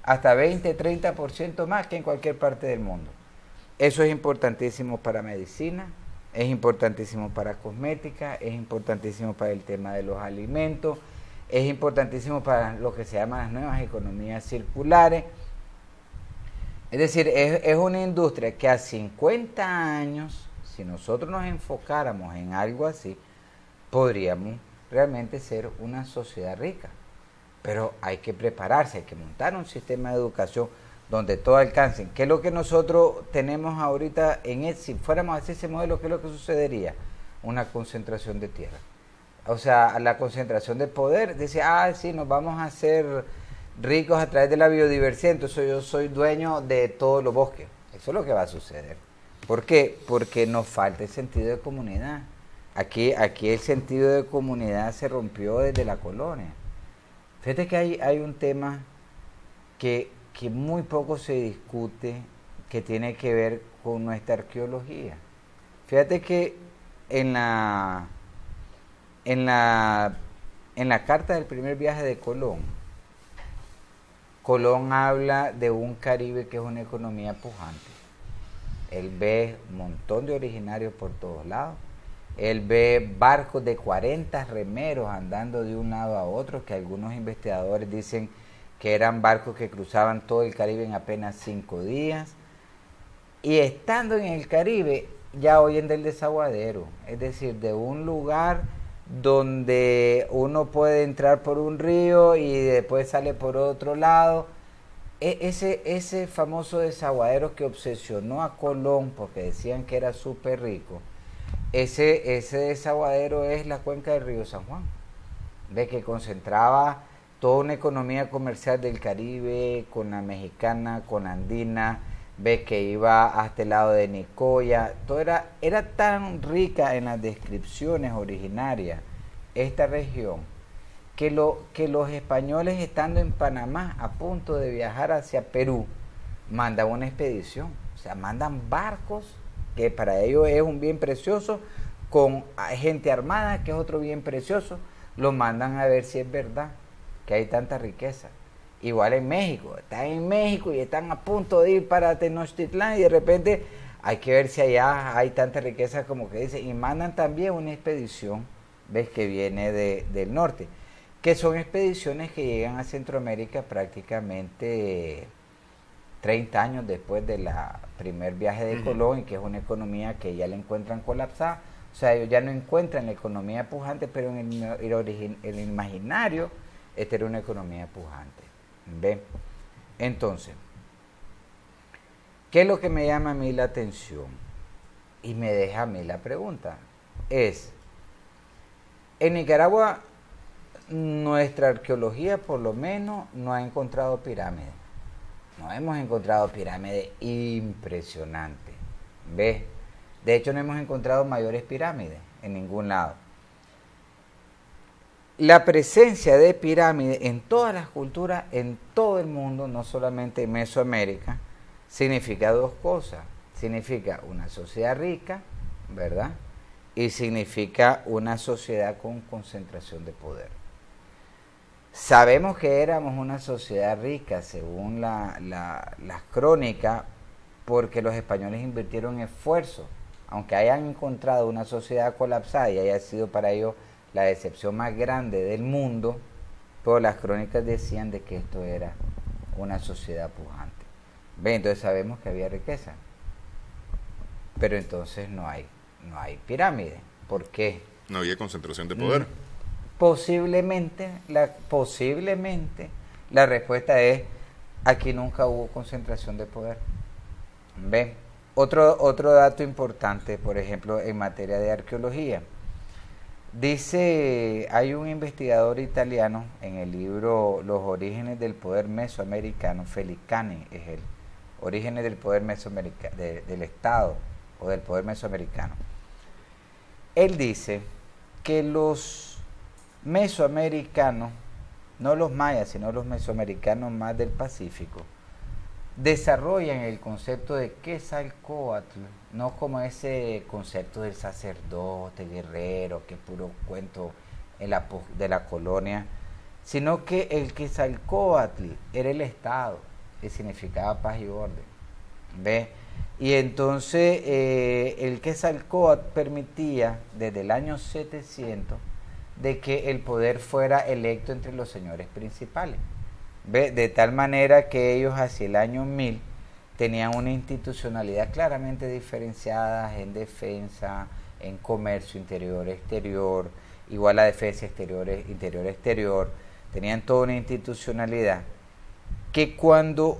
hasta 20-30% más que en cualquier parte del mundo. Eso es importantísimo para medicina, es importantísimo para cosmética, es importantísimo para el tema de los alimentos, es importantísimo para lo que se llaman las nuevas economías circulares. Es decir, es una industria que a 50 años, si nosotros nos enfocáramos en algo así, podríamos realmente ser una sociedad rica. Pero hay que prepararse, hay que montar un sistema de educación donde todos alcancen. ¿Qué es lo que nosotros tenemos ahorita si fuéramos a hacer ese modelo, qué es lo que sucedería? Una concentración de tierra. O sea, la concentración de poder, dice, sí, nos vamos a hacer ricos a través de la biodiversidad, entonces yo soy dueño de todos los bosques. Eso es lo que va a suceder. ¿Por qué? Porque nos falta el sentido de comunidad. Aquí el sentido de comunidad se rompió desde la colonia. Fíjate que hay un tema que muy poco se discute, que tiene que ver con nuestra arqueología. Fíjate que en la carta del primer viaje de Colón, Colón habla de un Caribe que es una economía pujante. Él ve un montón de originarios por todos lados. Él ve barcos de 40 remeros andando de un lado a otro, que algunos investigadores dicen que eran barcos que cruzaban todo el Caribe en apenas 5 días. Y estando en el Caribe, ya oyen del desaguadero, es decir, de un lugar donde uno puede entrar por un río y después sale por otro lado. Ese famoso desaguadero que obsesionó a Colón porque decían que era súper rico, ese desaguadero es la cuenca del río San Juan, de que concentraba toda una economía comercial del Caribe, con la mexicana, con la andina, ve que iba hasta el lado de Nicoya, todo era tan rica en las descripciones originarias esta región, que los españoles, estando en Panamá a punto de viajar hacia Perú, mandan una expedición, o sea, mandan barcos, que para ellos es un bien precioso, con gente armada, que es otro bien precioso, lo mandan a ver si es verdad que hay tanta riqueza. Igual en México, están en México y están a punto de ir para Tenochtitlán y de repente hay que ver si allá hay tanta riqueza como que dice, y mandan también una expedición, ves, que viene del norte, que son expediciones que llegan a Centroamérica prácticamente 30 años después de la primer viaje de Colón, y que es una economía que ya la encuentran colapsada. O sea, ellos ya no encuentran la economía pujante, pero en el imaginario esta era una economía pujante. ¿Ven? Entonces, ¿qué es lo que me llama a mí la atención? Y me deja a mí la pregunta. En Nicaragua, nuestra arqueología por lo menos no ha encontrado pirámides. No hemos encontrado pirámides impresionantes. ¿Ves? De hecho, no hemos encontrado mayores pirámides en ningún lado. La presencia de pirámides en todas las culturas, en todo el mundo, no solamente en Mesoamérica, significa dos cosas. Significa una sociedad rica, ¿verdad? Y significa una sociedad con concentración de poder. Sabemos que éramos una sociedad rica, según las crónicas, porque los españoles invirtieron esfuerzo, aunque hayan encontrado una sociedad colapsada y haya sido para ellos la decepción más grande del mundo, pero las crónicas decían de que esto era una sociedad pujante. ¿Ve? Entonces sabemos que había riqueza, pero entonces no hay pirámide. ¿Por qué? No había concentración de poder. Posiblemente la respuesta es: aquí nunca hubo concentración de poder. ¿Ven? Otro dato importante, por ejemplo, en materia de arqueología. Hay un investigador italiano en el libro Los orígenes del poder mesoamericano, Felicani es él, Orígenes del poder mesoamericano, del Estado o del poder mesoamericano. Él dice que los mesoamericanos, no los mayas, sino los mesoamericanos más del Pacífico, desarrollan el concepto de Quetzalcóatl, no como ese concepto del sacerdote, guerrero, que es puro cuento de la colonia, sino que el Quetzalcóatl era el Estado, que significaba paz y orden. ¿Ve? Y entonces el Quetzalcóatl permitía, desde el año 700, de que el poder fuera electo entre los señores principales. ¿Ve? De tal manera que ellos hacia el año 1000 tenían una institucionalidad claramente diferenciada en defensa, en comercio interior-exterior, igual a defensa interior-exterior, tenían toda una institucionalidad que cuando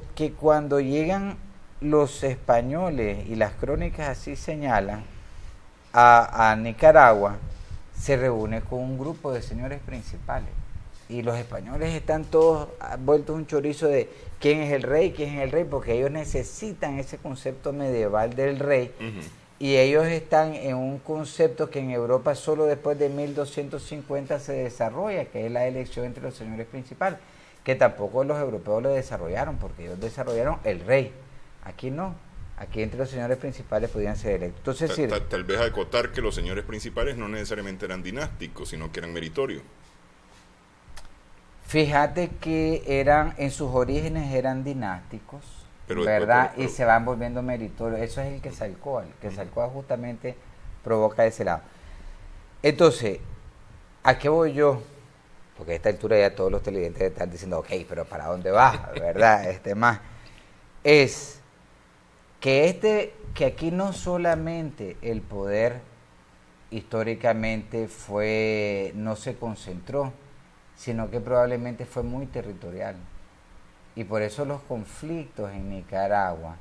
llegan los españoles, y las crónicas así señalan, a Nicaragua, se reúne con un grupo de señores principales. Y los españoles están todos vueltos un chorizo de quién es el rey, porque ellos necesitan ese concepto medieval del rey. Y ellos están en un concepto que en Europa solo después de 1250 se desarrolla, que es la elección entre los señores principales, que tampoco los europeos lo desarrollaron, porque ellos desarrollaron el rey. Aquí no, aquí entre los señores principales podían ser electos. Entonces, tal vez acotar que los señores principales no necesariamente eran dinásticos, sino que eran meritorios. Fíjate que en sus orígenes eran dinásticos, pero ¿verdad? Y se van volviendo meritorios. Eso es el Quetzalcóatl. El Quetzalcóatl justamente provoca ese lado. Entonces, ¿a qué voy yo? Porque a esta altura ya todos los televidentes están diciendo, ok, pero ¿para dónde vas? ¿Verdad? Es que aquí no solamente el poder históricamente no se concentró, sino que probablemente fue muy territorial. Y por eso los conflictos en Nicaragua,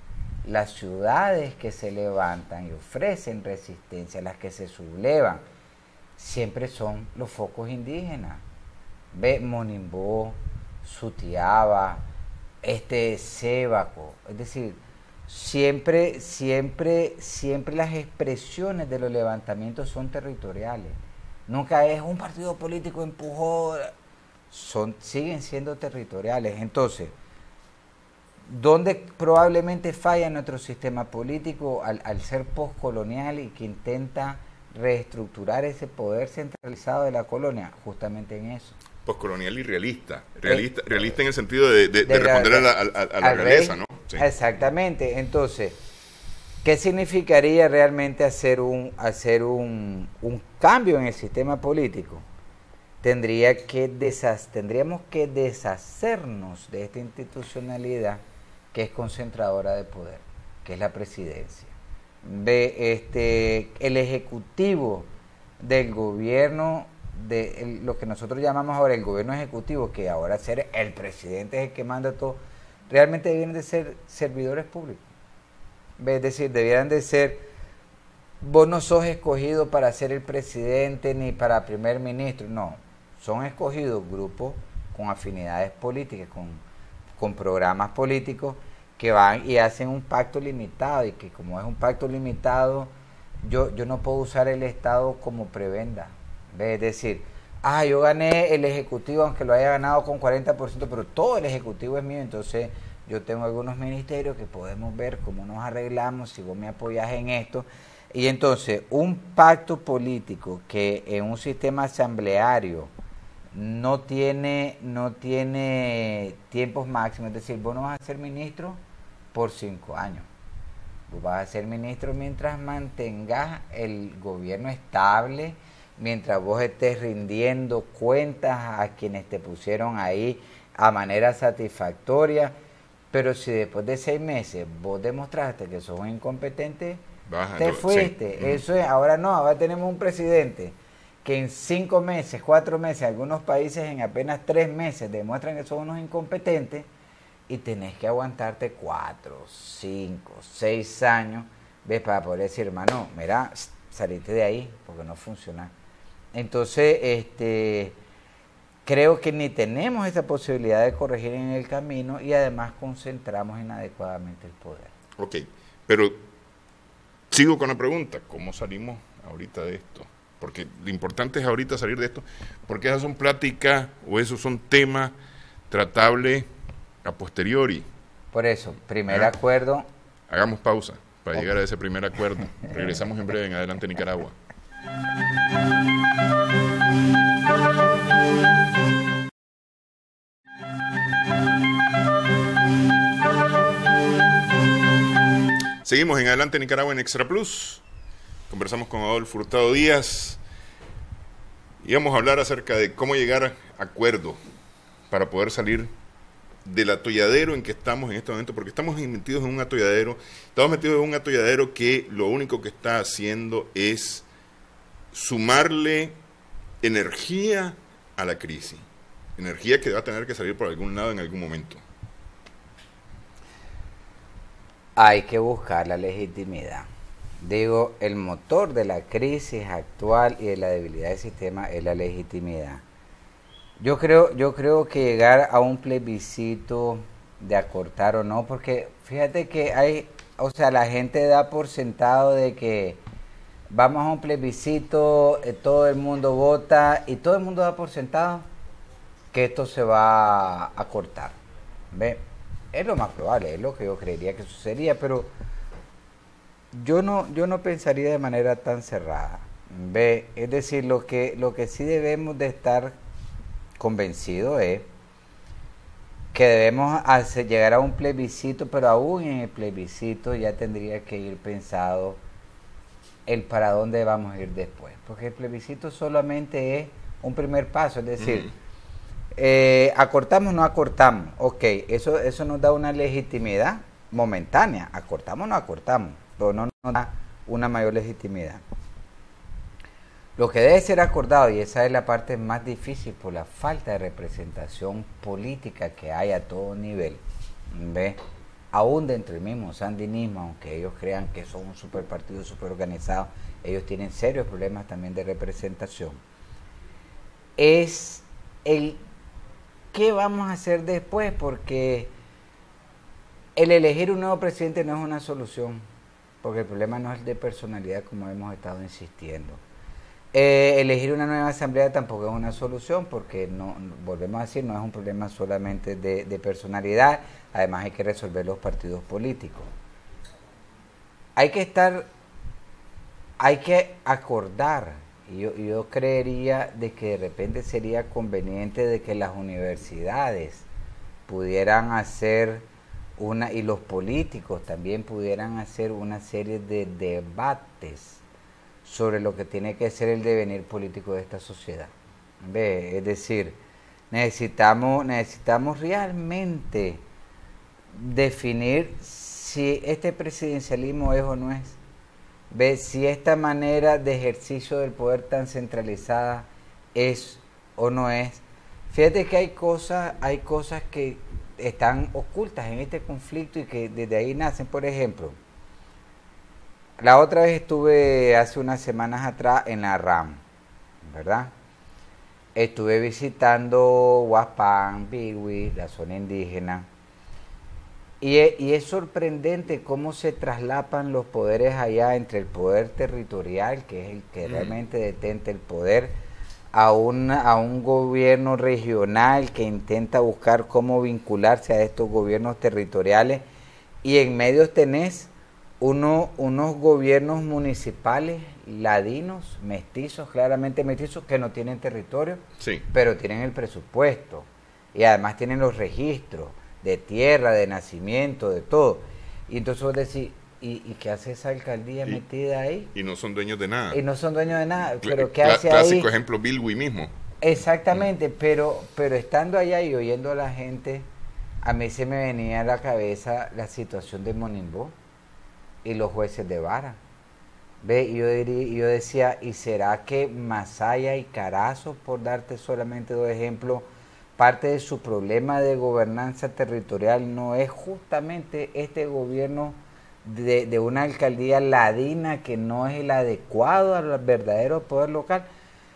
las ciudades que se levantan y ofrecen resistencia, las que se sublevan, siempre son los focos indígenas. Ve Monimbó, Sutiaba, Sébaco, es decir, siempre las expresiones de los levantamientos son territoriales. Nunca es un partido político empujó, siguen siendo territoriales. Entonces, ¿dónde probablemente falla nuestro sistema político al ser postcolonial y que intenta reestructurar ese poder centralizado de la colonia? Justamente en eso. Postcolonial y realista en el sentido de responder a la realeza, ¿no? Sí. Exactamente. Entonces, ¿qué significaría realmente hacer un cambio en el sistema político? Tendríamos que deshacernos de esta institucionalidad que es concentradora de poder, que es la presidencia. El ejecutivo del gobierno, lo que nosotros llamamos ahora el gobierno ejecutivo, que ahora ser el presidente es el que manda todo, realmente debieran de ser servidores públicos. Es decir, debieran de ser, vos no sos escogido para ser el presidente ni para primer ministro, no, son escogidos grupos con afinidades políticas, con programas políticos que van y hacen un pacto limitado, y que como es un pacto limitado, yo no puedo usar el Estado como prebenda. Es decir, yo gané el Ejecutivo aunque lo haya ganado con 40%, pero todo el Ejecutivo es mío, entonces yo tengo algunos ministerios que podemos ver cómo nos arreglamos, si vos me apoyás en esto. Y entonces, un pacto político que en un sistema asambleario no tiene tiempos máximos, es decir, vos no vas a ser ministro por 5 años. Vos vas a ser ministro mientras mantengas el gobierno estable, mientras vos estés rindiendo cuentas a quienes te pusieron ahí a manera satisfactoria. Pero si después de 6 meses vos demostraste que sos un incompetente, te fuiste. Sí. Eso es, ahora tenemos un presidente que en 5 meses, 4 meses, algunos países en apenas 3 meses demuestran que son unos incompetentes, y tenés que aguantarte 4, 5, 6 años, para poder decir, hermano, mira, salite de ahí, porque no funciona. Entonces, creo que ni tenemos esa posibilidad de corregir en el camino, y además concentramos inadecuadamente el poder. Ok, pero sigo con la pregunta, ¿cómo salimos ahorita de esto? Porque lo importante es ahorita salir de esto, porque esas son pláticas o esos son temas tratables a posteriori. Por eso, primer acuerdo. Hagamos pausa para llegar a ese primer acuerdo. Regresamos en breve en Adelante Nicaragua. Seguimos en Adelante Nicaragua en Extra Plus. Conversamos con Adolfo Hurtado Díaz y vamos a hablar acerca de cómo llegar a acuerdo para poder salir del atolladero en que estamos en este momento, porque estamos metidos en un atolladero, que lo único que está haciendo es sumarle energía a la crisis, energía que va a tener que salir por algún lado en algún momento. Hay que buscar la legitimidad. Digo, el motor de la crisis actual y de la debilidad del sistema es la legitimidad. Yo creo que llegar a un plebiscito de acortar o no, porque fíjate que la gente da por sentado de que vamos a un plebiscito, todo el mundo vota y todo el mundo da por sentado que esto se va a cortar. ¿Ve? Es lo más probable, es lo que yo creería que sucedería, pero yo no pensaría de manera tan cerrada. ¿Ve? Es decir, lo que sí debemos de estar convencidos es que debemos llegar a un plebiscito, pero aún en el plebiscito ya tendría que ir pensado el para dónde vamos a ir después, porque el plebiscito solamente es un primer paso, es decir, acortamos o no acortamos, ok, eso nos da una legitimidad momentánea, acortamos o no acortamos, pero no nos da una mayor legitimidad. Lo que debe ser acordado, y esa es la parte más difícil por la falta de representación política que hay a todo nivel, ¿ve? Aún dentro del mismo sandinismo, aunque ellos crean que son un super partido, super organizado, ellos tienen serios problemas también de representación. Es el qué vamos a hacer después, porque el elegir un nuevo presidente no es una solución, porque el problema no es de personalidad como hemos estado insistiendo. Elegir una nueva asamblea tampoco es una solución, porque volvemos a decir, no es un problema solamente de personalidad, además hay que resolver los partidos políticos. Hay que acordar, y yo creería de que de repente sería conveniente de que las universidades pudieran hacer y los políticos también pudieran hacer una serie de debates sobre lo que tiene que ser el devenir político de esta sociedad. ¿Ve? Es decir, necesitamos realmente definir si este presidencialismo es o no es. ¿Ve? Si esta manera de ejercicio del poder tan centralizada es o no es. Fíjate que hay cosas que están ocultas en este conflicto y que desde ahí nacen. Por ejemplo, la otra vez estuve hace unas semanas atrás en la RAM, ¿verdad? Estuve visitando Huaspán, Biwi, la zona indígena, y es sorprendente cómo se traslapan los poderes allá entre el poder territorial, que es el que realmente detenta el poder, a un gobierno regional que intenta buscar cómo vincularse a estos gobiernos territoriales, y en medio tenés unos gobiernos municipales ladinos, mestizos, claramente mestizos, que no tienen territorio, sí, pero tienen el presupuesto y además tienen los registros de tierra, de nacimiento, de todo. Y entonces vos decís, ¿y qué hace esa alcaldía metida ahí? Y no son dueños de nada. Y no son dueños de nada, pero ¿qué hace ahí? Clásico ejemplo, Bilwi mismo. Exactamente, pero estando allá y oyendo a la gente, a mí se me venía a la cabeza la situación de Monimbó y los jueces de vara. Ve, y yo decía, ¿y será que Masaya y Carazo, por darte solamente dos ejemplos, parte de su problema de gobernanza territorial no es justamente este gobierno de una alcaldía ladina que no es el adecuado al verdadero poder local?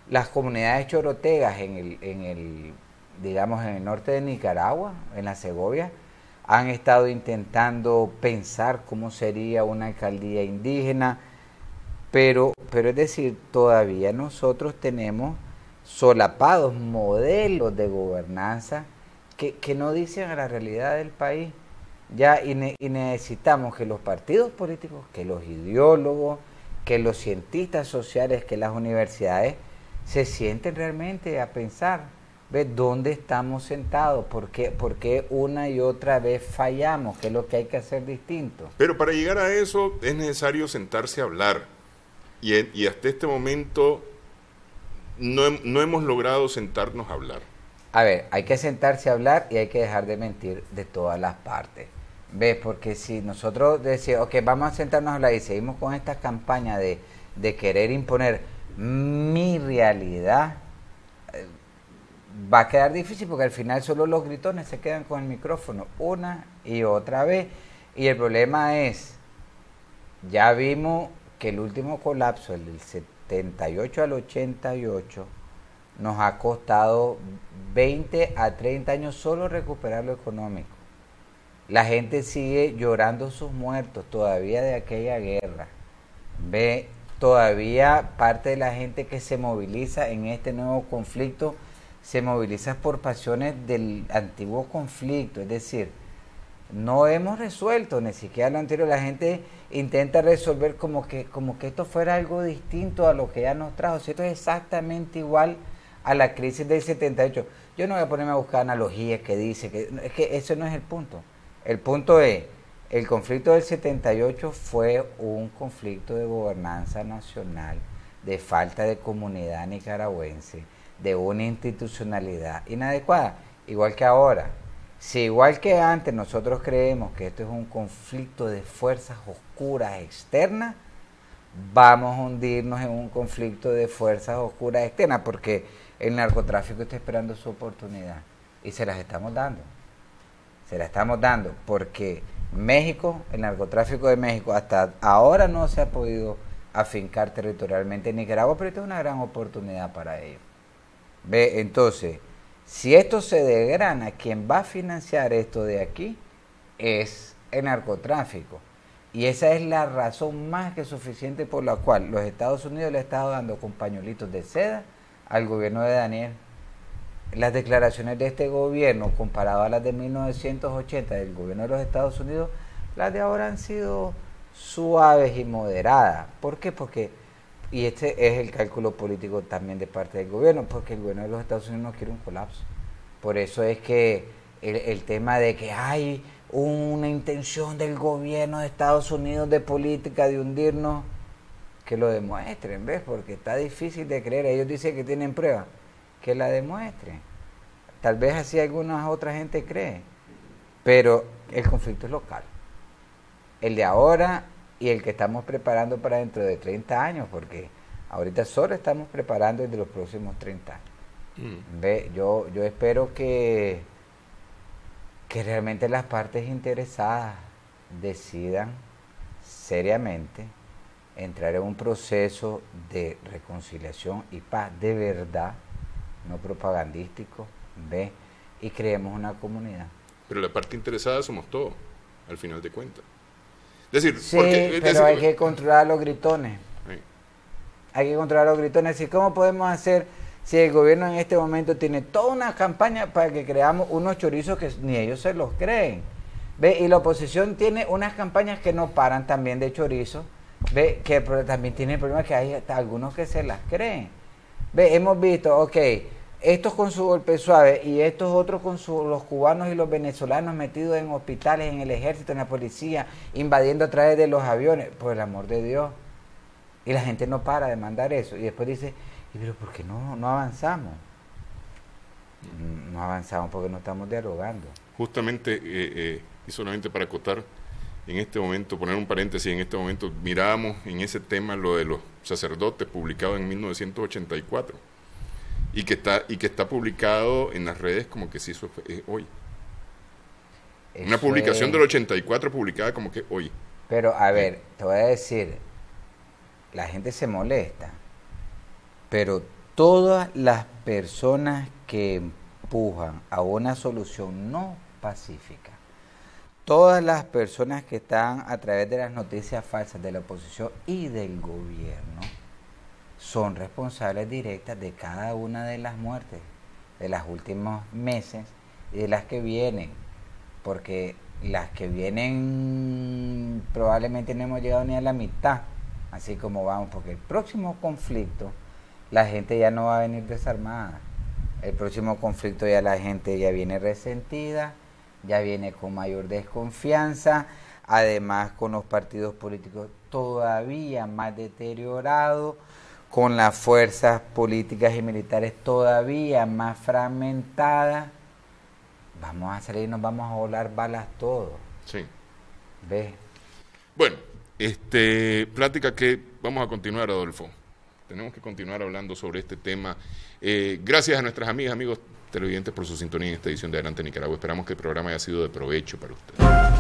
Las comunidades chorotegas en el norte de Nicaragua, en la Segovia, han estado intentando pensar cómo sería una alcaldía indígena. pero es decir, todavía nosotros tenemos solapados modelos de gobernanza que no dicen a la realidad del país. Ya, y necesitamos que los partidos políticos, que los ideólogos, que los cientistas sociales, que las universidades se sienten realmente a pensar, ¿ves? ¿Dónde estamos sentados? ¿Por qué una y otra vez fallamos? ¿Qué es lo que hay que hacer distinto? Pero para llegar a eso es necesario sentarse a hablar. Y hasta este momento no hemos logrado sentarnos a hablar. A ver, hay que sentarse a hablar y hay que dejar de mentir de todas las partes. ¿Ves? Porque si nosotros decimos, ok, vamos a sentarnos a hablar y seguimos con esta campaña de querer imponer mi realidad, va a quedar difícil porque al final solo los gritones se quedan con el micrófono una y otra vez. Y el problema es, ya vimos que el último colapso, el del 78 al 88, nos ha costado 20 a 30 años solo recuperar lo económico. La gente sigue llorando sus muertos todavía de aquella guerra. Ve, todavía parte de la gente que se moviliza en este nuevo conflicto se moviliza por pasiones del antiguo conflicto. Es decir, no hemos resuelto ni siquiera lo anterior. La gente intenta resolver como que esto fuera algo distinto a lo que ya nos trajo. Si esto es exactamente igual a la crisis del 78. Yo no voy a ponerme a buscar analogías que dice es que ese no es el punto. El punto es, el conflicto del 78 fue un conflicto de gobernanza nacional, de falta de comunidad nicaragüense, de una institucionalidad inadecuada, igual que ahora. Si igual que antes nosotros creemos que esto es un conflicto de fuerzas oscuras externas, vamos a hundirnos en un conflicto de fuerzas oscuras externas, porque el narcotráfico está esperando su oportunidad y se las estamos dando. Se la estamos dando porque México, el narcotráfico de México, hasta ahora no se ha podido afincar territorialmente en Nicaragua, pero esto es una gran oportunidad para ellos. Ve, entonces, si esto se desgrana, quien va a financiar esto de aquí es el narcotráfico. Y esa es la razón más que suficiente por la cual los Estados Unidos le ha estado dando con pañuelitos de seda al gobierno de Daniel. Las declaraciones de este gobierno, comparado a las de 1980 del gobierno de los Estados Unidos, las de ahora han sido suaves y moderadas. ¿Por qué? Porque, y este es el cálculo político también de parte del gobierno, porque el gobierno de los Estados Unidos no quiere un colapso. Por eso es que el tema de que hay una intención del gobierno de Estados Unidos de política de hundirnos, que lo demuestren, ¿ves? Porque está difícil de creer. Ellos dicen que tienen pruebas, que la demuestren. Tal vez así alguna otra gente cree, pero el conflicto es local. El de ahora y el que estamos preparando para dentro de 30 años, porque ahorita solo estamos preparando el de los próximos 30 años. ¿Ve? Yo espero que realmente las partes interesadas decidan seriamente entrar en un proceso de reconciliación y paz de verdad, no propagandístico, ¿ve? Y creemos una comunidad. Pero la parte interesada somos todos, al final de cuentas. Es decir, sí, pero hay que controlar los gritones. Sí. Hay que controlar los gritones. ¿Y cómo podemos hacer si el gobierno en este momento tiene toda una campaña para que creamos unos chorizos que ni ellos se los creen? ¿Ve? Y la oposición tiene unas campañas que no paran también de chorizos. ¿Ve? Que también tiene el problema que hay algunos que se las creen. ¿Ve? Hemos visto, ok, estos con su golpe suave y estos otros con los cubanos y los venezolanos metidos en hospitales, en el ejército, en la policía, invadiendo a través de los aviones, por el amor de Dios. Y la gente no para de mandar eso. Y después dice, pero ¿por qué no avanzamos? No avanzamos porque no estamos dialogando. Justamente, y solamente para acotar, en este momento, poner un paréntesis, en este momento mirábamos en ese tema lo de los sacerdotes, publicado en 1984, y que está publicado en las redes como que si eso es hoy. Eso una publicación del 84 publicada como que hoy. Pero a ver, te voy a decir, la gente se molesta, pero todas las personas que empujan a una solución no pacífica, todas las personas que están a través de las noticias falsas de la oposición y del gobierno son responsables directas de cada una de las muertes de los últimos meses y de las que vienen, porque las que vienen probablemente no hemos llegado ni a la mitad, así como vamos, porque el próximo conflicto la gente ya no va a venir desarmada, el próximo conflicto ya la gente ya viene resentida, ya viene con mayor desconfianza, además con los partidos políticos todavía más deteriorados, con las fuerzas políticas y militares todavía más fragmentadas. Vamos a salir y nos vamos a volar balas todos. Sí. ¿Ves? Bueno, plática que vamos a continuar, Adolfo. Tenemos que continuar hablando sobre este tema. Gracias a nuestras amigas, amigos televidentes por su sintonía en esta edición de Adelante Nicaragua. Esperamos que el programa haya sido de provecho para ustedes.